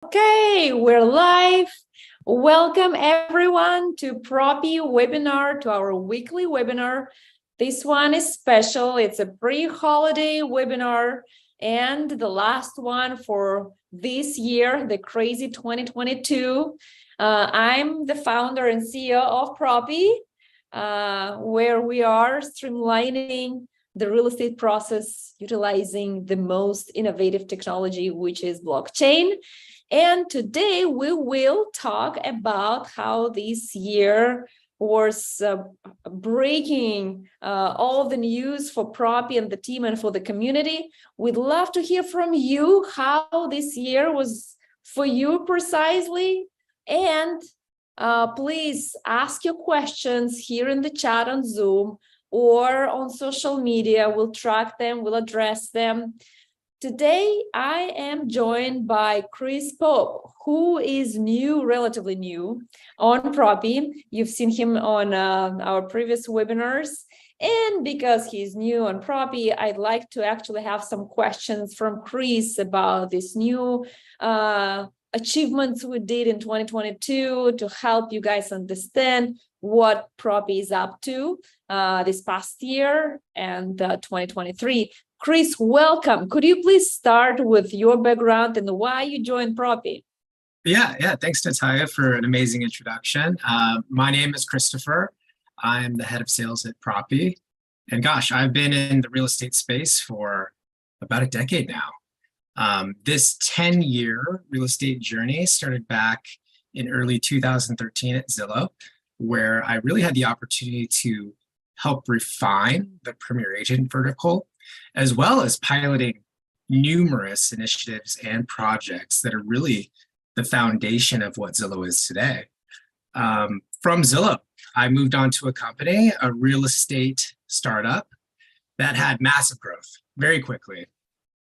Okay, we're live. Welcome everyone to Propy Webinar, to our weekly webinar. This one is special. It's a pre-holiday webinar and the last one for this year, the crazy 2022. I'm the founder and CEO of Propy, where we are streamlining the real estate process, utilizing the most innovative technology, which is blockchain. And today we will talk about how this year was breaking all the news for Propy and the team and for the community. We'd love to hear from you how this year was for you precisely. And please ask your questions here in the chat on Zoom or on social media. We'll track them, we'll address them. Today, I am joined by Chris Pope, who is new, relatively new on Propy. You've seen him on our previous webinars. And because he's new on Propy, I'd like to actually have some questions from Chris about this new achievements we did in 2022 to help you guys understand what Propy is up to this past year and 2023. Chris, welcome. Could you please start with your background and why you joined Propy? Yeah. Thanks, Natalia, for an amazing introduction. My name is Christopher. I'm the head of sales at Propy. And gosh, I've been in the real estate space for about a decade now. This 10-year real estate journey started back in early 2013 at Zillow, where I really had the opportunity to help refine the Premier Agent vertical, as well as piloting numerous initiatives and projects that are really the foundation of what Zillow is today. From Zillow, I moved on to a company, a real estate startup that had massive growth very quickly.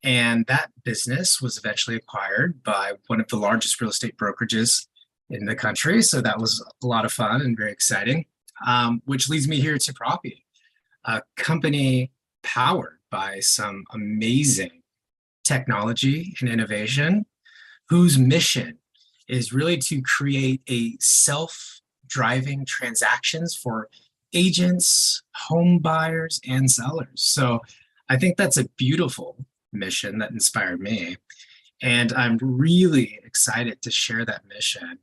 And that business was eventually acquired by one of the largest real estate brokerages in the country. So that was a lot of fun and very exciting, which leads me here to Propy, a company powered by some amazing technology and innovation, whose mission is really to create a self-driving transactions for agents, home buyers, and sellers. So I think that's a beautiful mission that inspired me. And I'm really excited to share that mission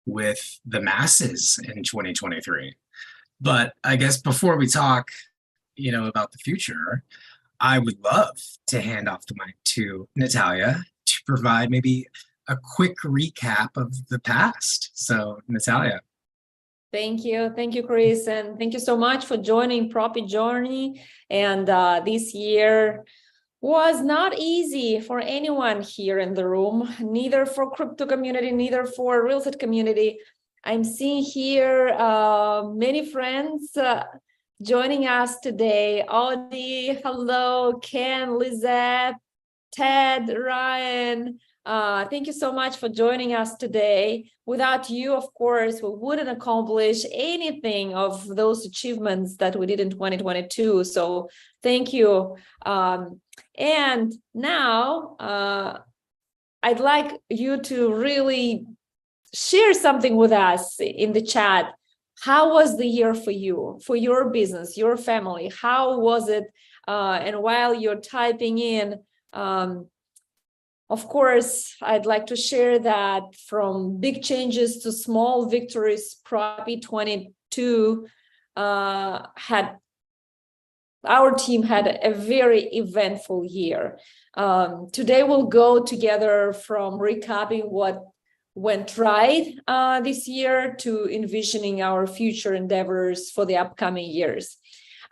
with the masses in 2023. But I guess before we talk, about the future, I would love to hand off the mic to Natalia to provide maybe a quick recap of the past. So, Natalia. Thank you, Chris, and thank you so much for joining Propy Journey. And this year was not easy for anyone here in the room, neither for crypto community, neither for real estate community. I'm seeing here many friends joining us today. Audie, hello, Ken, Lizette, Ted, Ryan. Thank you so much for joining us today. Without you, of course, we wouldn't accomplish anything of those achievements that we did in 2022. So thank you. And now I'd like you to really share something with us in the chat. How was the year for you, for your business, your family? How was it? And while you're typing in, of course, I'd like to share that from big changes to small victories, Propy 22 our team had a very eventful year. Today we'll go together from recapping what went right this year to envisioning our future endeavors for the upcoming years.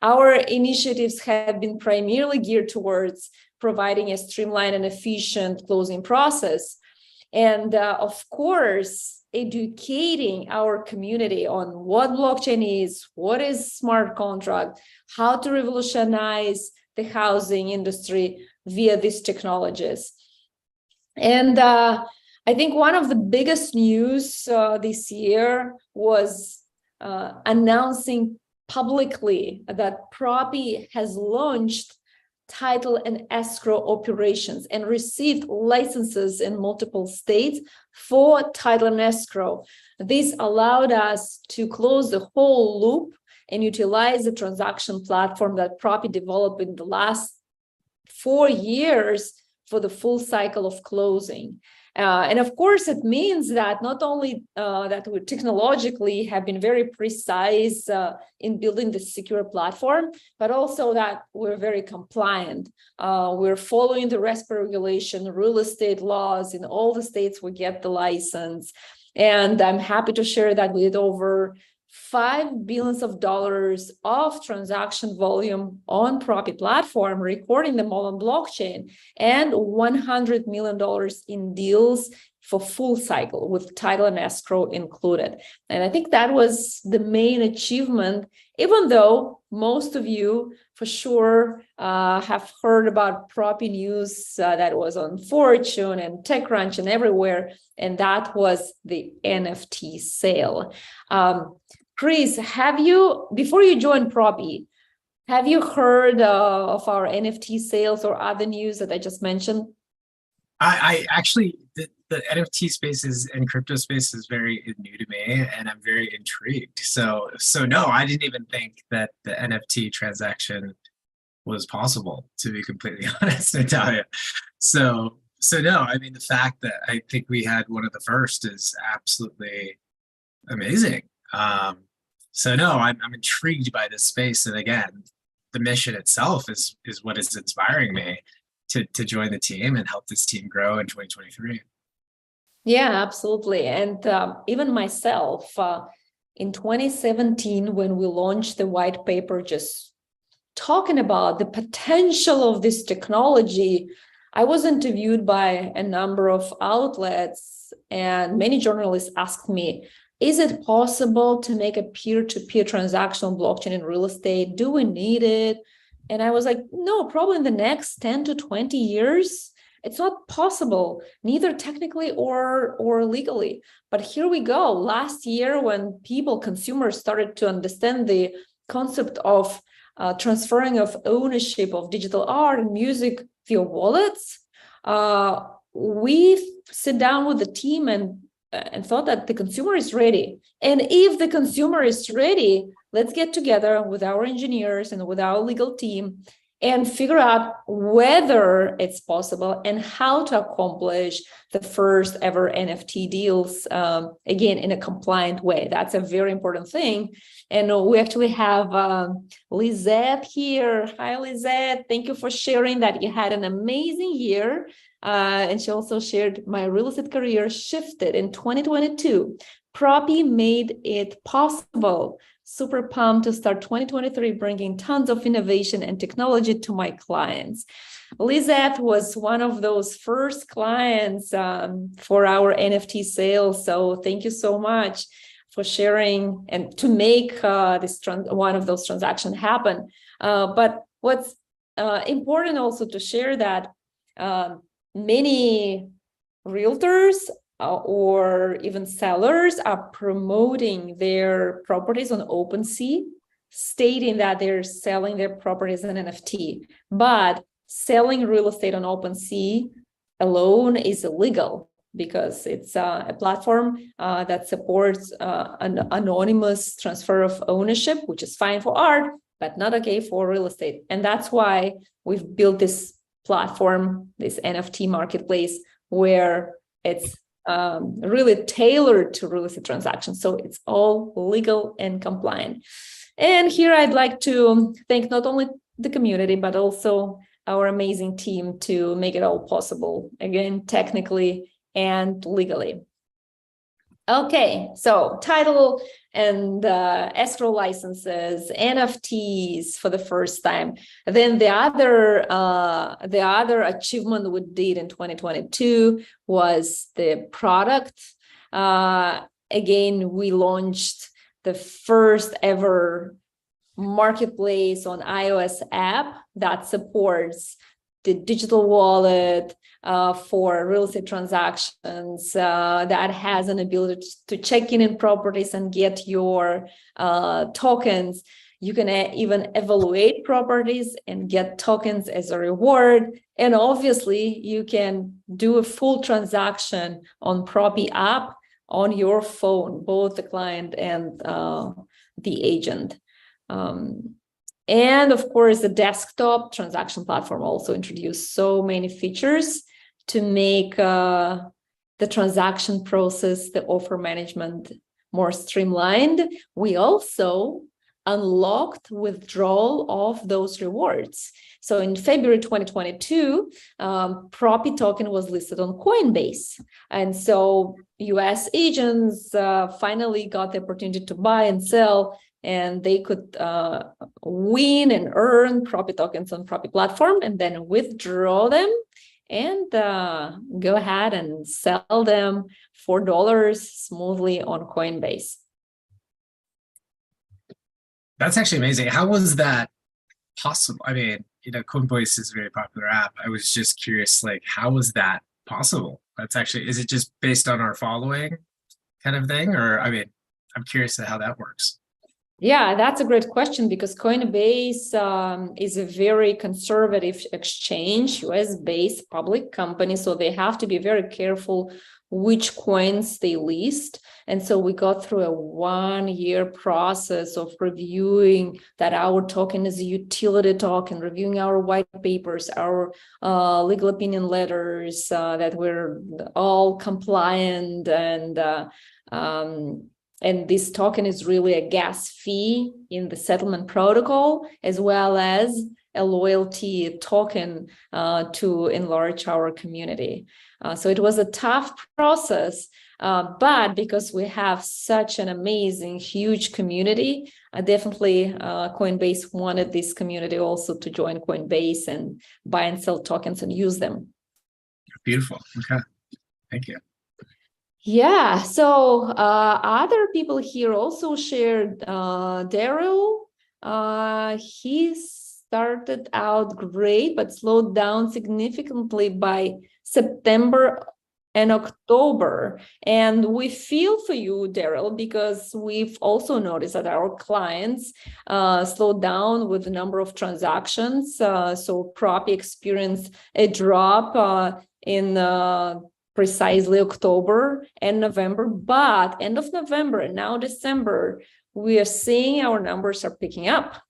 Our initiatives have been primarily geared towards providing a streamlined and efficient closing process. And of course, educating our community on what blockchain is, what is smart contract, how to revolutionize the housing industry via these technologies. And I think one of the biggest news this year was announcing publicly that Propy has launched title and escrow operations and received licenses in multiple states for title and escrow. This allowed us to close the whole loop and utilize the transaction platform that Propy developed in the last 4 years for the full cycle of closing. And of course, it means that not only that we technologically have been very precise in building this secure platform, but also that we're very compliant. We're following the RESPA regulation, real estate laws in all the states we get the license. And I'm happy to share that we did over $5 billion of transaction volume on Propy platform, recording them all on blockchain, and $100 million in deals for full cycle with title and escrow included. And I think that was the main achievement, even though most of you for sure have heard about Propy news that was on Fortune and TechCrunch and everywhere, and that was the NFT sale. Chris, before you joined Propy, have you heard of our NFT sales or other news that I just mentioned? I actually, the NFT space and crypto space is very new to me, and I'm very intrigued. So no, I didn't even think that the NFT transaction was possible, to be completely honest, Natalia. So no, I mean, the fact that I think we had one of the first is absolutely amazing. So no, I'm intrigued by this space, and again, the mission itself is what is inspiring me to join the team and help this team grow in 2023. Yeah, absolutely. And even myself, in 2017, when we launched the white paper, just talking about the potential of this technology, I was interviewed by a number of outlets, and many journalists asked me, is it possible to make a peer-to-peer transactional blockchain in real estate? Do we need it? And I was like, no, probably in the next 10 to 20 years, it's not possible, neither technically or legally. But here we go. Last year, when consumers started to understand the concept of transferring of ownership of digital art and music via wallets, we sit down with the team and thought that the consumer is ready. And if the consumer is ready, let's get together with our engineers and with our legal team and figure out whether it's possible and how to accomplish the first ever NFT deals, again, in a compliant way. That's a very important thing. And we actually have Lizette here. Hi, Lizette. Thank you for sharing that you had an amazing year. And she also shared, my real estate career shifted in 2022. Propy made it possible. Super pumped to start 2023, bringing tons of innovation and technology to my clients. Lizette was one of those first clients for our NFT sales. So thank you so much for sharing and to make one of those transactions happen. But what's important also to share that many realtors or even sellers are promoting their properties on OpenSea, stating that they're selling their properties in NFT. But selling real estate on OpenSea alone is illegal because it's a platform that supports an anonymous transfer of ownership, which is fine for art, but not okay for real estate. And that's why we've built this platform, this NFT marketplace, where it's really tailored to real estate transactions. So it's all legal and compliant. And here I'd like to thank not only the community, but also our amazing team to make it all possible, again, technically and legally. Okay, so title and escrow licenses, NFTs for the first time. Then the other achievement we did in 2022 was the product. Again, we launched the first ever marketplace on iOS app that supports the digital wallet for real estate transactions, that has an ability to check in properties and get your tokens. You can even evaluate properties and get tokens as a reward. And obviously, you can do a full transaction on Propy app on your phone, both the client and the agent. And of course, the desktop transaction platform also introduced so many features to make the transaction process, the offer management more streamlined. We also unlocked withdrawal of those rewards. So in February 2022, Propy token was listed on Coinbase. And so US agents finally got the opportunity to buy and sell, and they could win and earn Propy tokens on Propy platform and then withdraw them and go ahead and sell them for dollars smoothly on Coinbase. That's actually amazing. How was that possible? I mean, Coinbase is a very popular app. I was just curious, like, how was that possible? That's actually, is it just based on our following kind of thing? Or, I mean, I'm curious to how that works. Yeah, that's a great question, because Coinbase is a very conservative exchange, US-based public company, so they have to be very careful which coins they list. And so we got through a 1-year process of reviewing that our token is a utility token, reviewing our white papers, our legal opinion letters, that we're all compliant, and this token is really a gas fee in the settlement protocol, as well as a loyalty token to enlarge our community. So it was a tough process, but because we have such an amazing, huge community, definitely Coinbase wanted this community also to join Coinbase and buy and sell tokens and use them. Beautiful. Okay. Thank you. Yeah, so other people here also shared. Daryl, he started out great, but slowed down significantly by September and October. And we feel for you, Daryl, because we've also noticed that our clients slowed down with the number of transactions. So Propy experienced a drop in precisely October and November, but end of November and now December, we are seeing our numbers are picking up.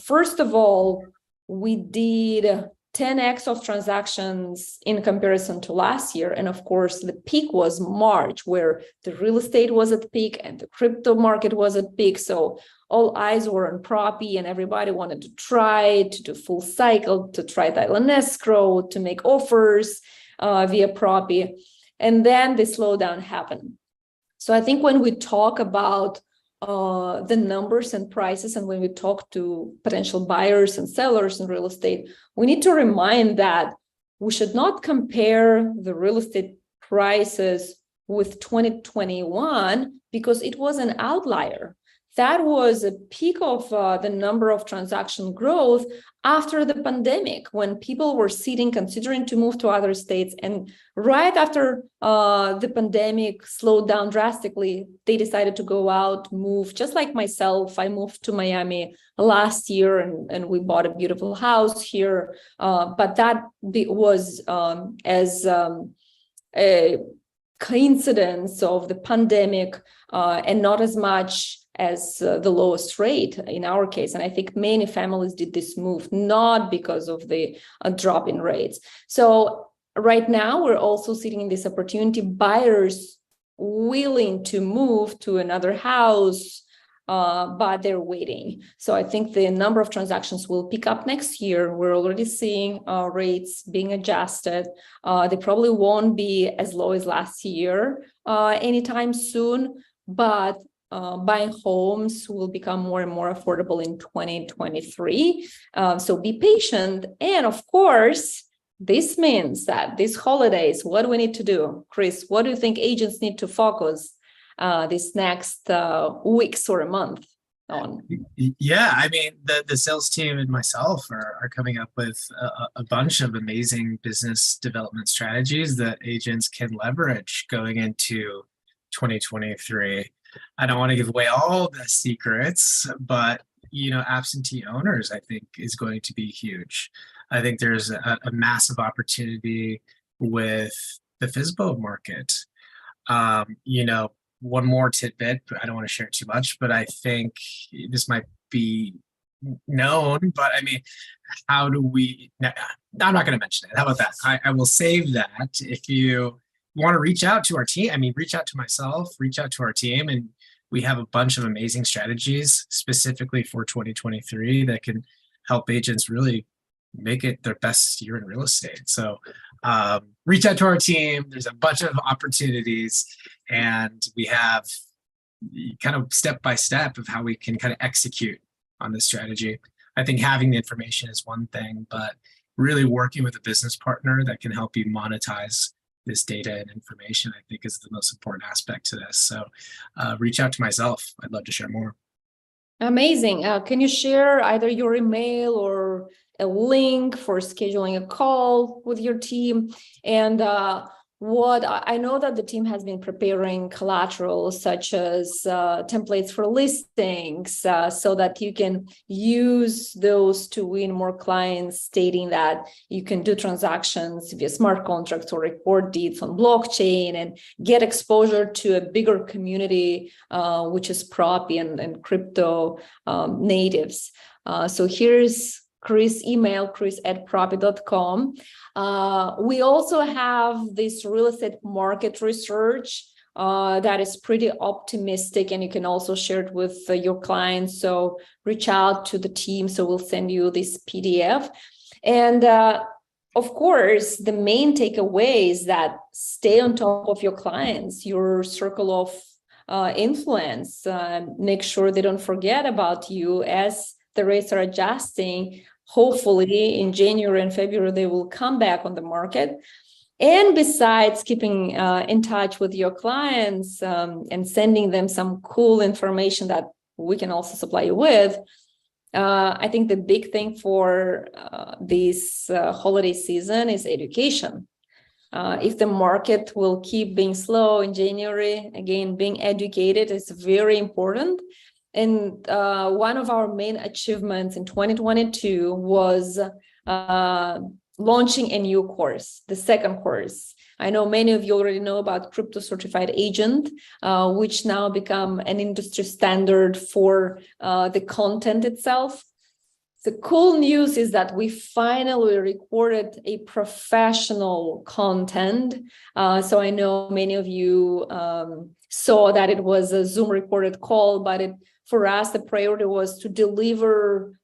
First of all, we did 10x of transactions in comparison to last year. And of course, the peak was March, where the real estate was at peak and the crypto market was at peak. So all eyes were on Propy, and everybody wanted to try to do full cycle, to try title and escrow, to make offers via Propy, and then the slowdown happened. So I think when we talk about the numbers and prices, and when we talk to potential buyers and sellers in real estate, we need to remind that we should not compare the real estate prices with 2021, because it was an outlier. That was a peak of the number of transaction growth after the pandemic, when people were sitting, considering to move to other states. And right after the pandemic slowed down drastically, they decided to go out, move. Just like myself, I moved to Miami last year, and we bought a beautiful house here. But that was as a coincidence of the pandemic, and not as much as the lowest rate in our case. And I think many families did this move, not because of the drop in rates. So right now, we're also sitting in this opportunity, buyers willing to move to another house, but they're waiting. So I think the number of transactions will pick up next year. We're already seeing rates being adjusted. They probably won't be as low as last year anytime soon, but buying homes will become more and more affordable in 2023. So be patient. And of course, this means that these holidays, what do we need to do? Chris, what do you think agents need to focus this next weeks or a month on? Yeah, I mean, the sales team and myself are coming up with a bunch of amazing business development strategies that agents can leverage going into 2023. I don't want to give away all the secrets, but absentee owners, I think, is going to be huge. I think there's a massive opportunity with the FSBO market. One more tidbit, but I don't want to share too much, but I think this might be known, but I mean, how do we, no, I'm not going to mention it. How about that? I will save that. If you want to reach out to our team, reach out to myself, reach out to our team, and we have a bunch of amazing strategies specifically for 2023 that can help agents really make it their best year in real estate. So reach out to our team. There's a bunch of opportunities, and we have kind of step by step of how we can kind of execute on this strategy. I think having the information is one thing, but really working with a business partner that can help you monetize this data and information, I think, is the most important aspect to this. So reach out to myself. I'd love to share more. Amazing. Can you share either your email or a link for scheduling a call with your team? And what I know that the team has been preparing collateral such as templates for listings so that you can use those to win more clients, stating that you can do transactions via smart contracts or record deeds on blockchain and get exposure to a bigger community, which is Propy and crypto natives. So here's Chris' email, chris@propy.com. We also have this real estate market research that is pretty optimistic, and you can also share it with your clients. So reach out to the team. So we'll send you this PDF. And of course, the main takeaway is that stay on top of your clients, your circle of influence. Make sure they don't forget about you as the rates are adjusting. Hopefully in January and February, they will come back on the market. And besides keeping in touch with your clients and sending them some cool information that we can also supply you with, I think the big thing for this holiday season is education. If the market will keep being slow in January, again, being educated is very important. And one of our main achievements in 2022 was launching a new course, the second course. I know many of you already know about Crypto Certified Agent, which now become an industry standard for the content itself. The cool news is that we finally recorded a professional content. So I know many of you saw that it was a Zoom recorded call, but for us, the priority was to deliver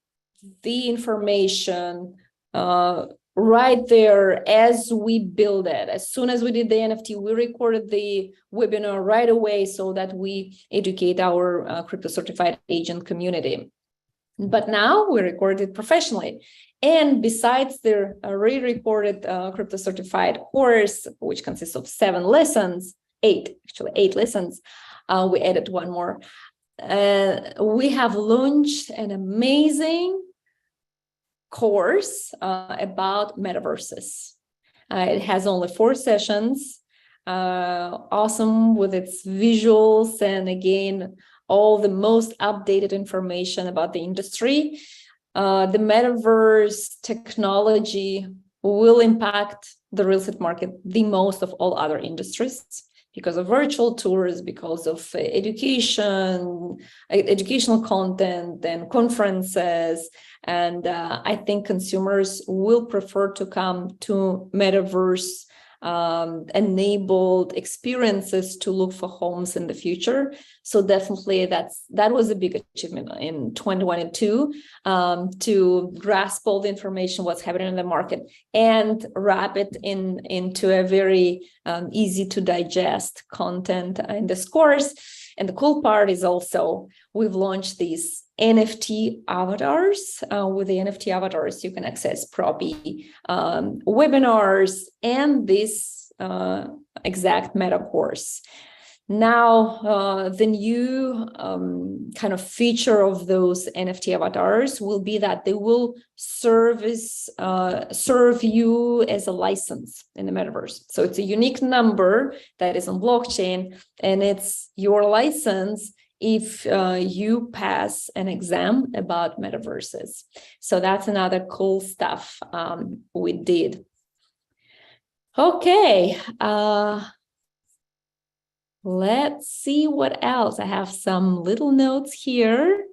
the information right there as we build it. As soon as we did the NFT, we recorded the webinar right away so that we educate our Crypto Certified Agent community. But now we record it professionally. And besides the re-recorded Crypto Certified course, which consists of 7 lessons, 8 lessons, we added one more. We have launched an amazing course about metaverses. It has only 4 sessions, awesome with its visuals and again, all the most updated information about the industry. The metaverse technology will impact the real estate market the most of all other industries because of virtual tours, because of educational content and conferences. And I think consumers will prefer to come to metaverse enabled experiences to look for homes in the future. So definitely that was a big achievement in 2022 to grasp all the information, what's happening in the market, and wrap it into a very easy to digest content in this course. And the cool part is also we've launched these NFT avatars. With the NFT avatars, you can access Propy webinars and this exact meta course. Now, the new kind of feature of those NFT avatars will be that they will serve you as a license in the metaverse. So it's a unique number that is on blockchain, and it's your license if you pass an exam about metaverses. So that's another cool stuff we did. Okay. Let's see what else. I have some little notes here.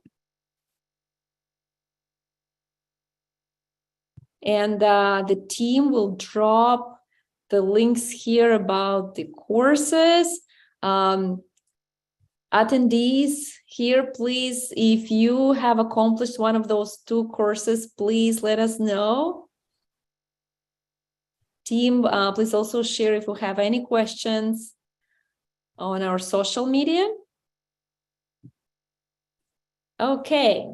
And the team will drop the links here about the courses. Attendees here, please, if you have accomplished one of those 2 courses, please let us know. Team, please also share if you have any questions on our social media. Okay,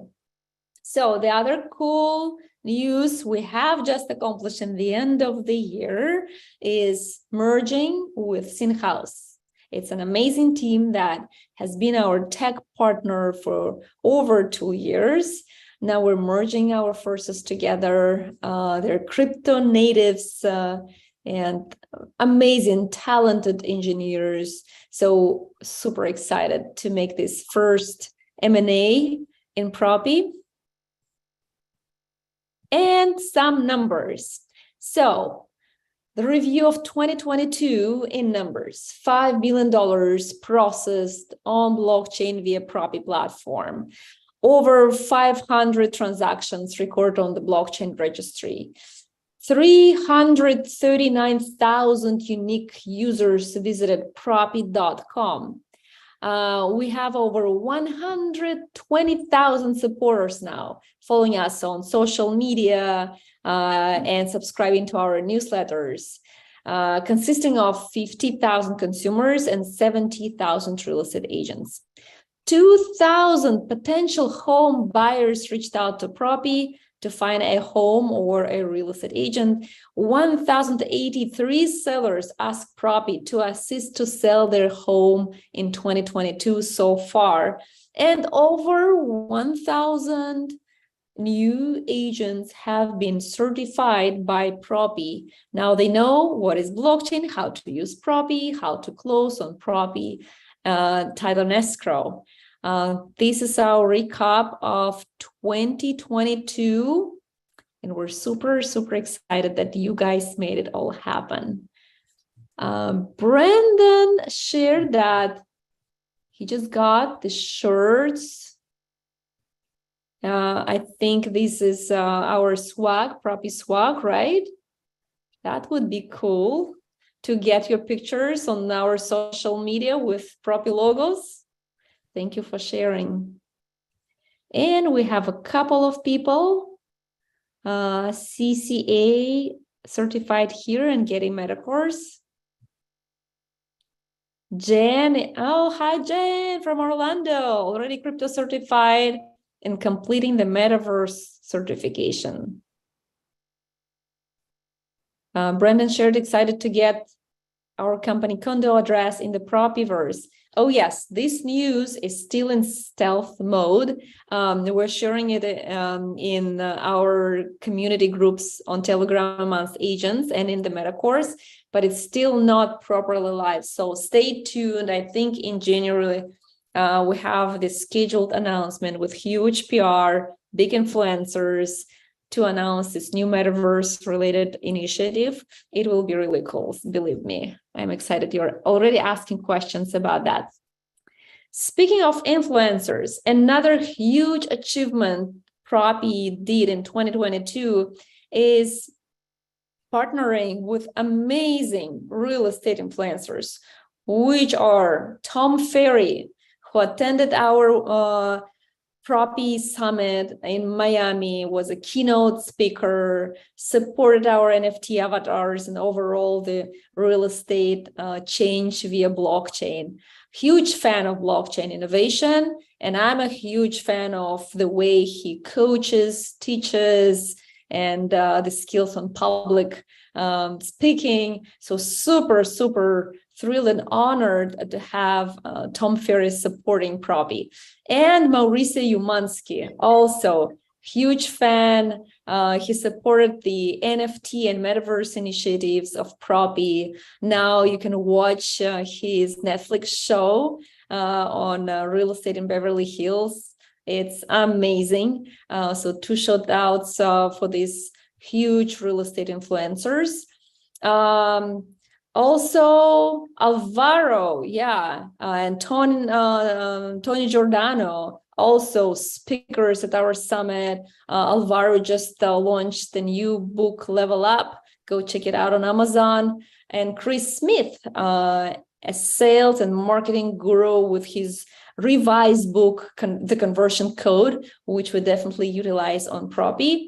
so the other cool news we have just accomplished in the end of the year is merging with SynHouse. It's an amazing team that has been our tech partner for over 2 years. Now we're merging our forces together. They're crypto natives and amazing, talented engineers. So super excited to make this first M&A in Propy. And some numbers. So the review of 2022 in numbers: $5 billion processed on blockchain via Propy platform. Over 500 transactions recorded on the blockchain registry. 339,000 unique users visited propy.com. We have over 120,000 supporters now following us on social media and subscribing to our newsletters, consisting of 50,000 consumers and 70,000 real estate agents. 2,000 potential home buyers reached out to Propy to find a home or a real estate agent. 1,083 sellers asked Propy to assist to sell their home in 2022 so far. And over 1,000 new agents have been certified by Propy. Now they know what is blockchain, how to use Propy, how to close on Propy, title and escrow. This is our recap of 2022, and we're super, super excited that you guys made it all happen. Brandon shared that he just got the shirts. I think this is our swag, Propy swag, right? That would be cool to get your pictures on our social media with Propy logos. Thank you for sharing. And we have a couple of people, CCA certified here and getting MetaCourse. Jen, oh, hi Jen from Orlando, already crypto certified and completing the Metaverse certification. Brendan shared, excited to get our company condo address in the Propyverse. Oh yes, this news is still in stealth mode. We're sharing it in our community groups on Telegram amongst agents and in the MetaCourse, but it's still not properly live. So stay tuned. I think in January, we have this scheduled announcement with huge PR, big influencers to announce this new metaverse related initiative. It will be really cool. Believe me, I'm excited. You're already asking questions about that. Speaking of influencers, another huge achievement Propy did in 2022 is partnering with amazing real estate influencers, which are Tom Ferry, who attended our Propy Summit in Miami, was a keynote speaker, supported our NFT avatars and overall the real estate change via blockchain. Huge fan of blockchain innovation, and I'm a huge fan of the way he coaches, teaches, and the skills on public speaking. So super, super thrilled and honored to have Tom Ferris supporting Propy. And Mauricio Umansky, also huge fan. He supported the NFT and metaverse initiatives of Propy. Now you can watch his Netflix show on real estate in Beverly Hills. It's amazing. So 2 shout outs for these huge real estate influencers. Also Alvaro, and Tony Giordano, also speakers at our summit. Alvaro just launched the new book, Level Up. Go check it out on Amazon. And Chris Smith, a sales and marketing guru with his revised book, The Conversion Code, which we definitely utilize on Propy.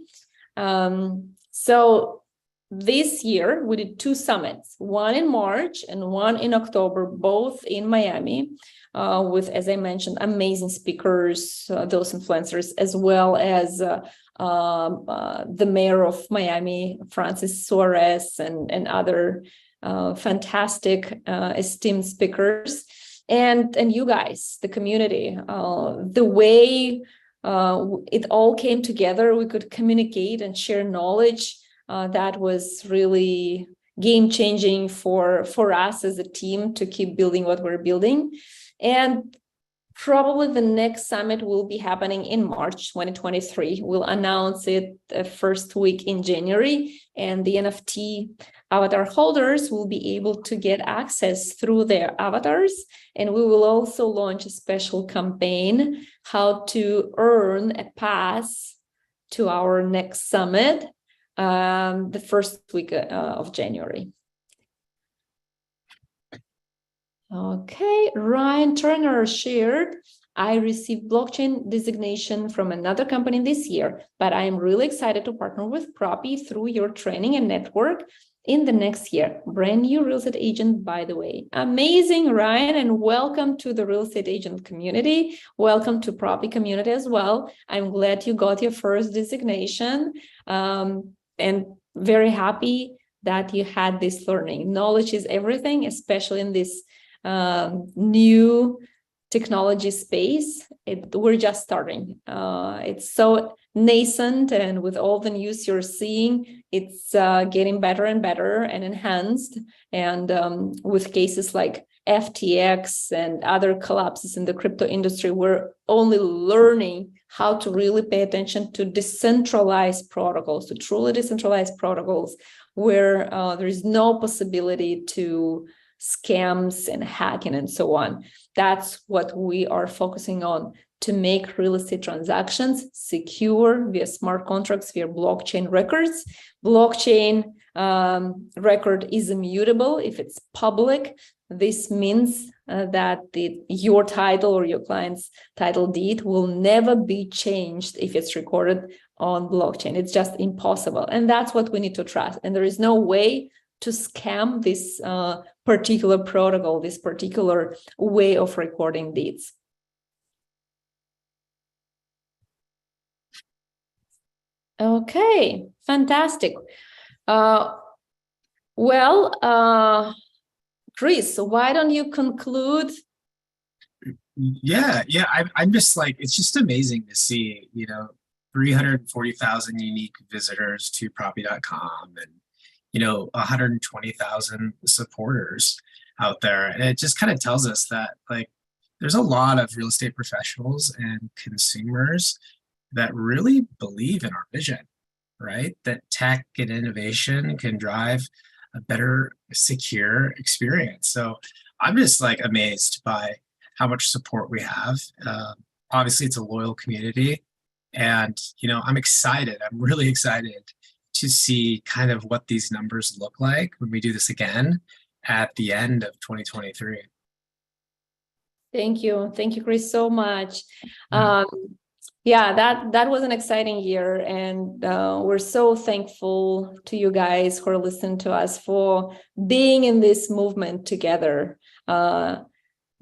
So this year we did 2 summits, one in March and one in October, both in Miami, with, as I mentioned, amazing speakers, those influencers, as well as the mayor of Miami, Francis Suarez, and other fantastic, esteemed speakers. And you guys, the community, the way it all came together, we could communicate and share knowledge. That was really game-changing for us as a team to keep building what we're building. And probably the next summit will be happening in March 2023. We'll announce it the first week in January, and the NFT avatar holders will be able to get access through their avatars. And we will also launch a special campaign, how to earn a pass to our next summit, the first week of January. Okay, Ryan Turner shared, I received blockchain designation from another company this year, but I am really excited to partner with Propy through your training and network in the next year. Brand new real estate agent, by the way. Amazing, Ryan, and welcome to the real estate agent community. Welcome to Propy community as well. I'm glad you got your first designation, and very happy that you had this learning. Knowledge is everything, especially in this new technology space. We're just starting. It's so nascent, and with all the news you're seeing, it's getting better and better and enhanced. And with cases like FTX and other collapses in the crypto industry, we're only learning how to really pay attention to decentralized protocols, to truly decentralized protocols, where there is no possibility to scams and hacking and so on. That's what we are focusing on, to make real estate transactions secure via smart contracts, via blockchain records. Blockchain record is immutable if it's public. This means that your title or your client's title deed will never be changed if it's recorded on blockchain. It's just impossible. And that's what we need to trust. And there is no way to scam this particular protocol, this particular way of recording deeds. Okay, fantastic. Chris, why don't you conclude? Yeah. I'm just like, it's just amazing to see, 340,000 unique visitors to propy.com, and 120,000 supporters out there. And it just kind of tells us that, like, there's a lot of real estate professionals and consumers that really believe in our vision, right? That tech and innovation can drive a better, secure experience. So I'm just like amazed by how much support we have. Obviously, it's a loyal community, and I'm excited. I'm really excited to see kind of what these numbers look like when we do this again at the end of 2023. Thank you, Chris, so much. Yeah, that was an exciting year, and we're so thankful to you guys who are listening to us for being in this movement together.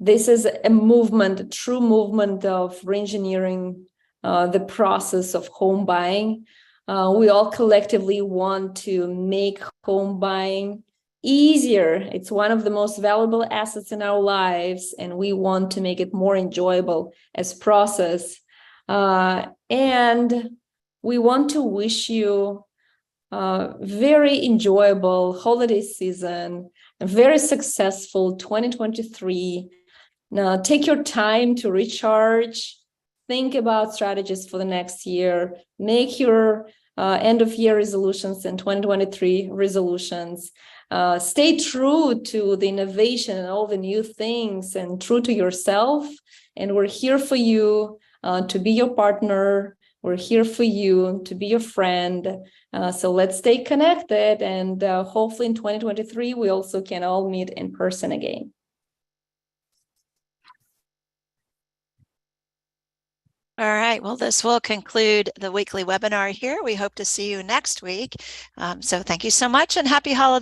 This is a movement, a true movement of reengineering the process of home buying. We all collectively want to make home buying easier. It's one of the most valuable assets in our lives, and we want to make it more enjoyable as process. And we want to wish you a very enjoyable holiday season, a very successful 2023. Now, take your time to recharge, think about strategies for the next year, make your end of year resolutions and 2023 resolutions. Stay true to the innovation and all the new things and true to yourself. And we're here for you to be your partner. We're here for you to be your friend. So let's stay connected. And hopefully in 2023, we also can all meet in person again. All right, well, this will conclude the weekly webinar here. We hope to see you next week. So thank you so much and happy holidays.